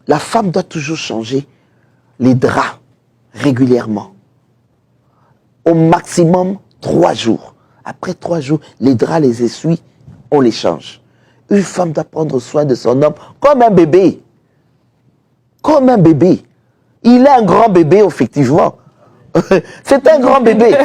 la femme doit toujours changer les draps régulièrement. Au maximum 3 jours. Après 3 jours, les draps, les essuies, on les change. Une femme doit prendre soin de son homme comme un bébé. Comme un bébé. Il est un grand bébé, effectivement. C'est un grand bébé.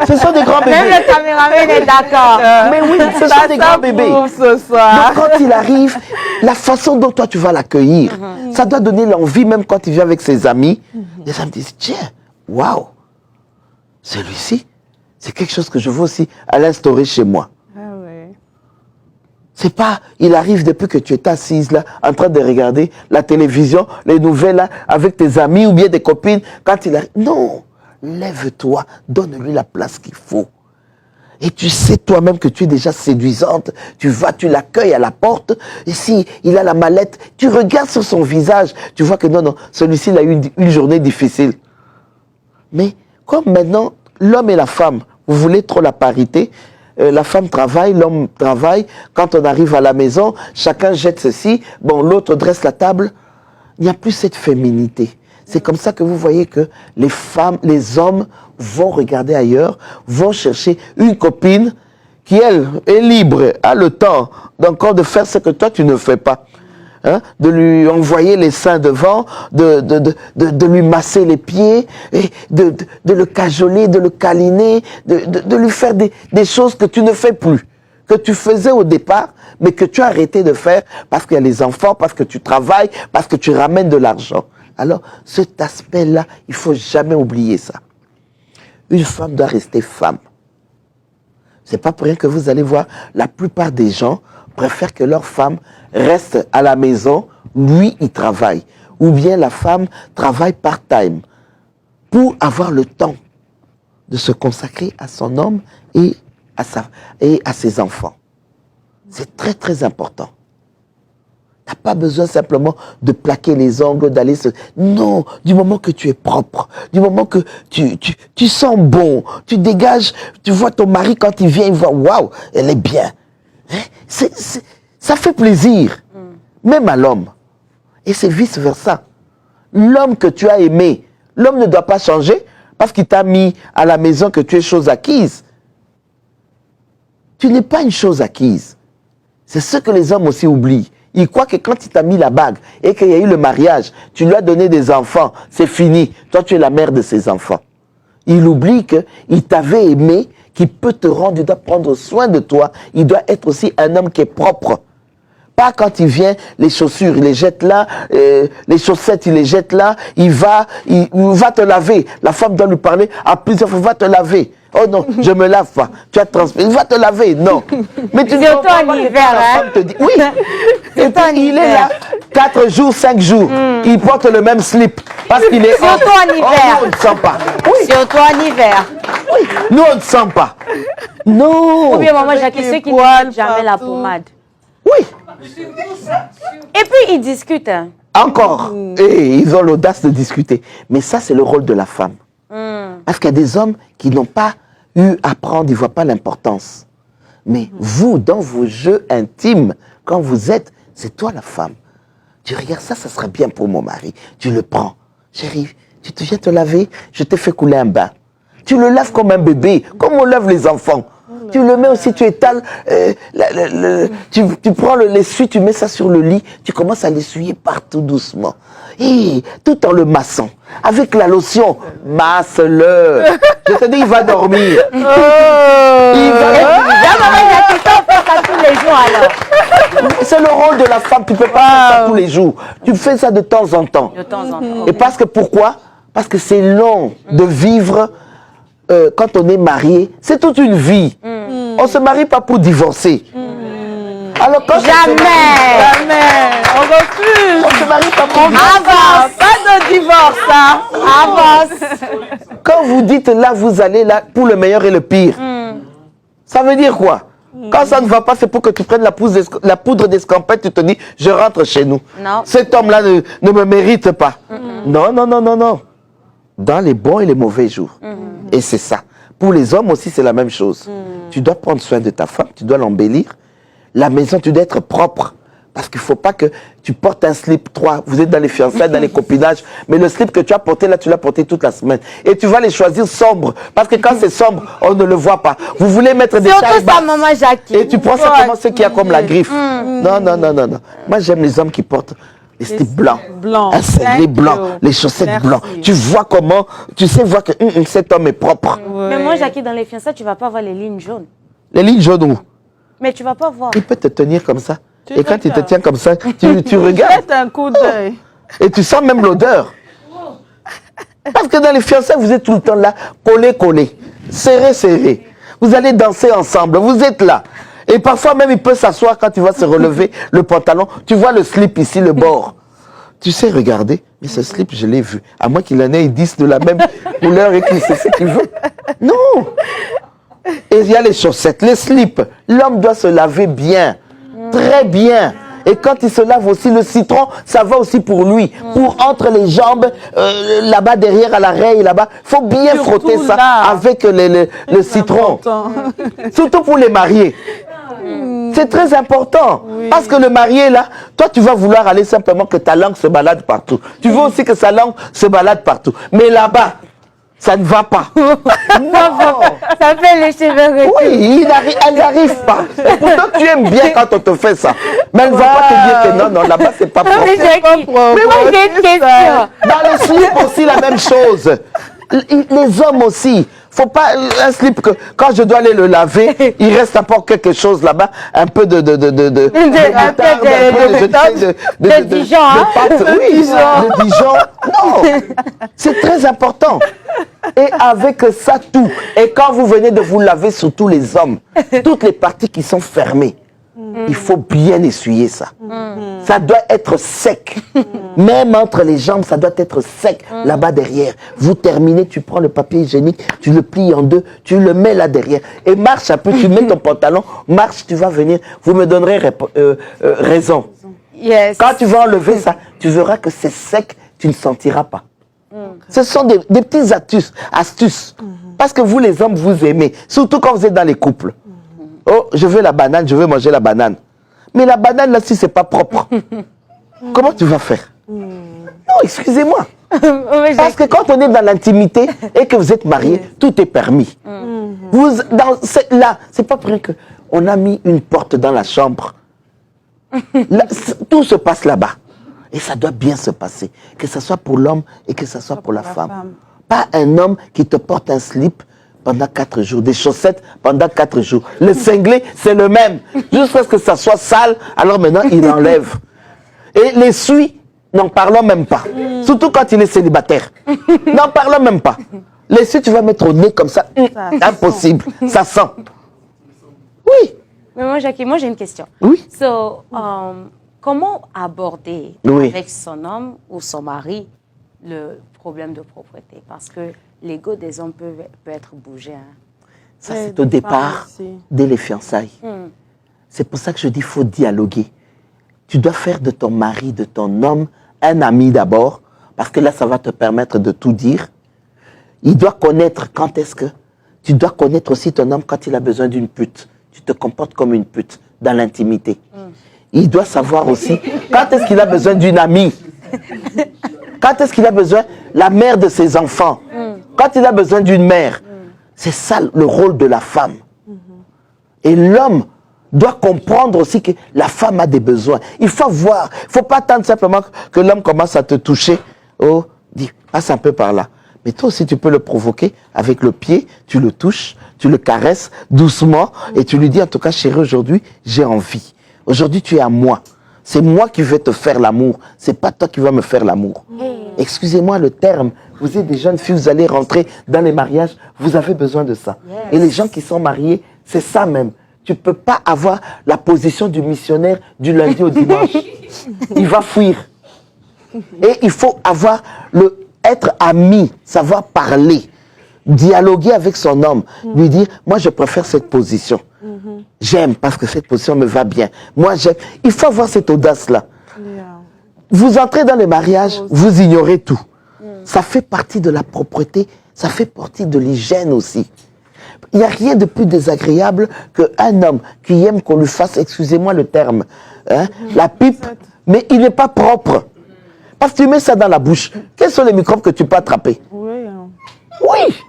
Ce sont des grands bébés. Même le caméraman est d'accord. Mais oui, ce sont des grands bébés. Ce soir. Donc quand il arrive, la façon dont toi tu vas l'accueillir, ça doit donner l'envie, même quand il vient avec ses amis. Les amis disent, tiens, waouh, celui-ci, c'est quelque chose que je veux aussi à l'instaurer chez moi. Ah ouais. C'est pas, il arrive depuis que tu es assise là, en train de regarder la télévision, les nouvelles là, avec tes amis ou bien des copines, quand il arrive. Non, lève-toi, donne-lui la place qu'il faut. Et tu sais toi-même que tu es déjà séduisante, tu vas, tu l'accueilles à la porte, et si il a la mallette, tu regardes sur son visage, tu vois que non, celui-ci il a eu une journée difficile. Mais comme maintenant, l'homme et la femme, vous voulez trop la parité, la femme travaille, l'homme travaille, quand on arrive à la maison, chacun jette ceci, bon, l'autre dresse la table, il n'y a plus cette féminité. C'est comme ça que vous voyez que les femmes, les hommes vont regarder ailleurs, vont chercher une copine qui, elle, est libre, a le temps d'encore de faire ce que toi, tu ne fais pas. Hein, de lui envoyer les seins devant, de lui masser les pieds, et de le cajoler, de le câliner, de lui faire des choses que tu ne fais plus, que tu faisais au départ, mais que tu as arrêté de faire parce qu'il y a les enfants, parce que tu travailles, parce que tu ramènes de l'argent. Alors, cet aspect-là, il ne faut jamais oublier ça. Une femme doit rester femme. C'est pas pour rien que vous allez voir, la plupart des gens préfèrent que leur femme reste à la maison, lui, il travaille. Ou bien la femme travaille part-time pour avoir le temps de se consacrer à son homme et à ses enfants. C'est très, très important. Tu n'as pas besoin simplement de plaquer les ongles, d'aller se... Non, du moment que tu es propre, du moment que tu sens bon, tu dégages, tu vois ton mari quand il vient, il voit, waouh, elle est bien. Hein? Ça fait plaisir, même à l'homme. Et c'est vice-versa. L'homme que tu as aimé, l'homme ne doit pas changer parce qu'il t'a mis à la maison que tu es chose acquise. Tu n'es pas une chose acquise. C'est ce que les hommes aussi oublient. Ils croient que quand il t'a mis la bague et qu'il y a eu le mariage, tu lui as donné des enfants, c'est fini. Toi, tu es la mère de ses enfants. Il oublie qu'il t'avait aimé, qu'il peut te rendre, il doit prendre soin de toi. Il doit être aussi un homme qui est propre. Pas quand il vient, les chaussures, il les jette là, les chaussettes, il les jette là, il va te laver. La femme doit lui parler à plusieurs fois, va te laver. Oh non, je me lave pas. Tu as transpiré. Il va te laver, non. Mais tu surtout en hiver, la femme te dit, oui. Et puis, il est là 4 jours, 5 jours. Il porte le même slip parce qu'il est surtout en hiver. Oh, nous, on ne sent pas. Oui. Surtout en hiver. Oui. Nous, on ne sent pas. Non. Ou bien maman Jacques, ceux qui ne mettent jamais la pommade. Oui. Et puis ils discutent. Hein. Encore. Et ils ont l'audace de discuter. Mais ça, c'est le rôle de la femme. Parce qu'il y a des hommes qui n'ont pas eu à prendre, ils ne voient pas l'importance. Mais vous, dans vos jeux intimes, quand vous êtes, c'est toi la femme. Tu regardes ça, ça serait bien pour mon mari. Tu le prends. Chérie, tu te viens te laver, je t'ai fait couler un bain. Tu le laves comme un bébé, comme on lave les enfants. Tu le mets aussi, tu étales, tu prends l'essuie, tu mets ça sur le lit, tu commences à l'essuyer partout doucement. Et tout en le massant. Avec la lotion, masse-le. Je te dis, il va dormir. Il va Ça tous les jours alors. C'est le rôle de la femme, tu ne peux pas faire ça tous les jours. Tu fais ça de temps en temps. De temps en temps. Et parce que pourquoi? Parce que c'est long de vivre quand on est marié. C'est toute une vie. On ne se marie pas pour divorcer. Alors quand Jamais. On refuse. on se marie pas pour Avance. Pas de divorce, hein. Avance. Quand vous dites là, vous allez là pour le meilleur et le pire, ça veut dire quoi? Quand ça ne va pas, c'est pour que tu prennes la poudre d'escampette, tu te dis, je rentre chez nous. Non. Cet homme-là ne me mérite pas. Non, non, non, non, non. Dans les bons et les mauvais jours. Et c'est ça. Pour les hommes aussi, c'est la même chose. Tu dois prendre soin de ta femme, tu dois l'embellir. La maison, tu dois être propre. Parce qu'il ne faut pas que tu portes un slip, 3, vous êtes dans les fiançailles, dans les copinages, mais le slip que tu as porté là, tu l'as porté toute la semaine. Et tu vas les choisir sombres, parce que quand c'est sombre, on ne le voit pas. Vous voulez mettre des tailles basses, maman Jackie. et tu prends simplement ce qui a comme la griffe. Non, non, non, non, non. Moi, j'aime les hommes qui portent les slips blancs, un cinglé blanc, les chaussettes blancs. Tu vois comment, tu sais voir que cet homme est propre. Mais moi, Jackie, dans les fiançailles, tu ne vas pas voir les lignes jaunes. Les lignes jaunes où? Mais tu ne vas pas voir. Il peut te tenir comme ça. Et quand il te tient comme ça, tu regardes. Jette un coup d'œil. Et tu sens même l'odeur. Parce que dans les fiançailles, vous êtes tout le temps là, collé, serré. Vous allez danser ensemble, vous êtes là. Et parfois même, il peut s'asseoir quand tu vas se relever le pantalon. Tu vois le slip ici, le bord. Tu sais regarder, mais ce slip, je l'ai vu. À moins qu'il en ait 10 de la même couleur et qu'il sait ce qu'il veut. Non. Et il y a les chaussettes, les slips. L'homme doit se laver bien. Très bien. Et quand il se lave aussi, le citron, ça va aussi pour lui. Pour entre les jambes, là-bas derrière à l'oreille, là-bas. Il faut bien frotter ça avec le citron. Surtout pour les mariés. C'est très important. Parce que le marié, là, toi, tu vas vouloir aller simplement que ta langue se balade partout. Tu veux aussi que sa langue se balade partout. Mais là-bas, ça ne va pas. Non. Ça fait les cheveux. Oui, elle n'arrive pas. Et pourtant, tu aimes bien quand on te fait ça. Mais elle ne va pas te dire que non, là-bas, c'est pas propre. Mais moi, j'ai une question. Dans le slip aussi, la même chose. Les hommes aussi. Faut pas un slip que quand je dois aller le laver, il reste encore quelque chose là-bas, un peu de Dijon, hein? Oui, de Dijon. Non, c'est très important. Et avec ça tout, et quand vous venez de vous laver, surtout les hommes, toutes les parties qui sont fermées, il faut bien essuyer ça. Ça doit être sec. Même entre les jambes, ça doit être sec. Là-bas derrière. Vous terminez, tu prends le papier hygiénique, tu le plies en deux, tu le mets là derrière. Et marche un peu, tu mets ton pantalon, marche, tu vas venir. Vous me donnerez raison. Yes. Quand tu vas enlever ça, tu verras que c'est sec, tu ne sentiras pas. Ce sont des petites astuces. Parce que vous, les hommes, vous aimez. Surtout quand vous êtes dans les couples. Oh, je veux la banane, je veux manger la banane. Mais la banane, là, si c'est pas propre, comment tu vas faire? Non, excusez-moi. Parce que quand on est dans l'intimité et que vous êtes marié, tout est permis. Là, c'est pas vrai qu'on a mis une porte dans la chambre. Là, tout se passe là-bas. Et ça doit bien se passer. Que ce soit pour l'homme et que ce soit pour la femme. Pas un homme qui te porte un slip pendant 4 jours, des chaussettes pendant 4 jours. Le cinglé, c'est le même. Jusqu'à ce que ça soit sale, alors maintenant, il enlève. Et l'essuie, n'en parlons même pas. Surtout quand il est célibataire. N'en parlons même pas. L'essuie, tu vas mettre au nez comme ça. Impossible. Ça sent. Oui. Mais moi, Jackie, j'ai une question. Oui. Comment aborder avec son homme ou son mari le problème de propreté? Parce que l'ego des hommes peut être bougé. Hein. Ça, c'est au départ, dès les fiançailles. C'est pour ça que je dis qu'il faut dialoguer. Tu dois faire de ton mari, de ton homme, un ami d'abord, parce que là, ça va te permettre de tout dire. Il doit connaître quand est-ce que... Tu dois connaître aussi ton homme quand il a besoin d'une pute. Tu te comportes comme une pute dans l'intimité. Il doit savoir aussi quand est-ce qu'il a besoin d'une amie. Quand est-ce qu'il a besoin la mère de ses enfants. Quand il a besoin d'une mère. C'est ça le rôle de la femme. Et l'homme doit comprendre aussi que la femme a des besoins. Il faut voir. Il ne faut pas attendre simplement que l'homme commence à te toucher. Oh, dis, passe un peu par là. Mais toi aussi, tu peux le provoquer avec le pied. Tu le touches, tu le caresses doucement. Et tu lui dis, en tout cas, chérie, aujourd'hui, j'ai envie. Aujourd'hui, tu es à moi. C'est moi qui vais te faire l'amour. C'est pas toi qui vas me faire l'amour. Excusez-moi le terme. Vous êtes des jeunes filles, vous allez rentrer dans les mariages. Vous avez besoin de ça. Et les gens qui sont mariés, c'est ça même. Tu ne peux pas avoir la position du missionnaire du lundi au dimanche. Il va fuir. Et il faut être ami, savoir parler, dialoguer avec son homme, lui dire, moi je préfère cette position. J'aime parce que cette position me va bien. Moi j'aime. Il faut avoir cette audace-là. Vous entrez dans les mariages, vous ignorez tout. Ça fait partie de la propreté, ça fait partie de l'hygiène aussi. Il n'y a rien de plus désagréable qu'un homme qui aime qu'on lui fasse, excusez-moi le terme, hein, la pipe, mais il n'est pas propre. Parce que tu mets ça dans la bouche. Quels sont les microbes que tu peux attraper? Oui. Oui.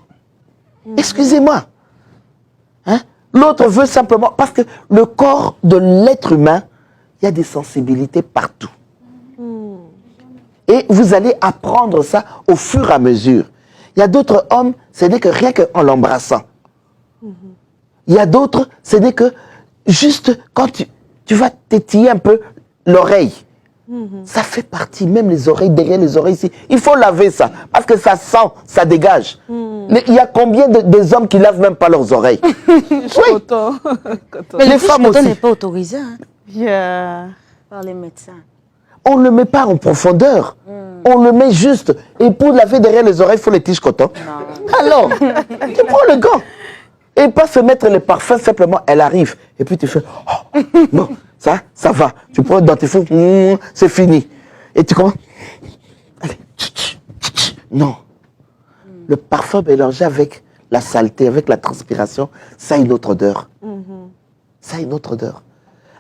Excusez-moi. Hein? L'autre veut simplement... Parce que le corps de l'être humain, il y a des sensibilités partout. Et vous allez apprendre ça au fur et à mesure. Il y a d'autres hommes, ce n'est que rien qu'en l'embrassant. Il y a d'autres, ce n'est que juste quand tu vas tétiller un peu l'oreille. Ça fait partie, même les oreilles, derrière les oreilles ici. Il faut laver ça, parce que ça sent, ça dégage. Mais il y a combien des hommes qui lavent même pas leurs oreilles? Coton. Mais les femmes aussi. n'est pas autorisé hein, Yeah. par les médecins. On ne le met pas en profondeur. On le met juste. Et pour laver derrière les oreilles, il faut les tiges coton. Alors, tu prends le gant. Et pas se mettre les parfums, simplement, elle arrive. Et puis tu fais, oh, bon, ça va. Tu prends le dentifrice, c'est fini. Et tu commences, allez, non. Le parfum mélangé avec la saleté, avec la transpiration, ça a une autre odeur. Ça a une autre odeur.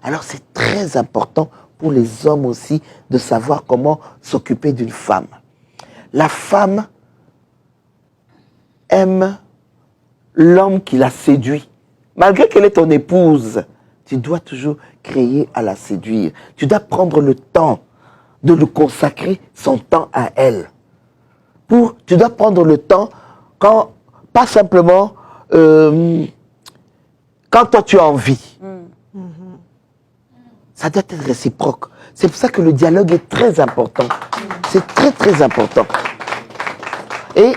Alors c'est très important pour les hommes aussi de savoir comment s'occuper d'une femme. La femme aime l'homme qui la séduit. Malgré qu'elle est ton épouse, tu dois toujours créer à la séduire. Tu dois prendre le temps de lui consacrer son temps à elle. Tu dois prendre le temps quand, pas simplement quand toi tu as envie. Ça doit être réciproque. C'est pour ça que le dialogue est très important. C'est très très important. Et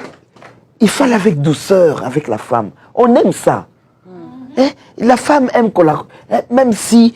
il faut aller avec douceur avec la femme. On aime ça. Hein? La femme aime qu'on la... Même si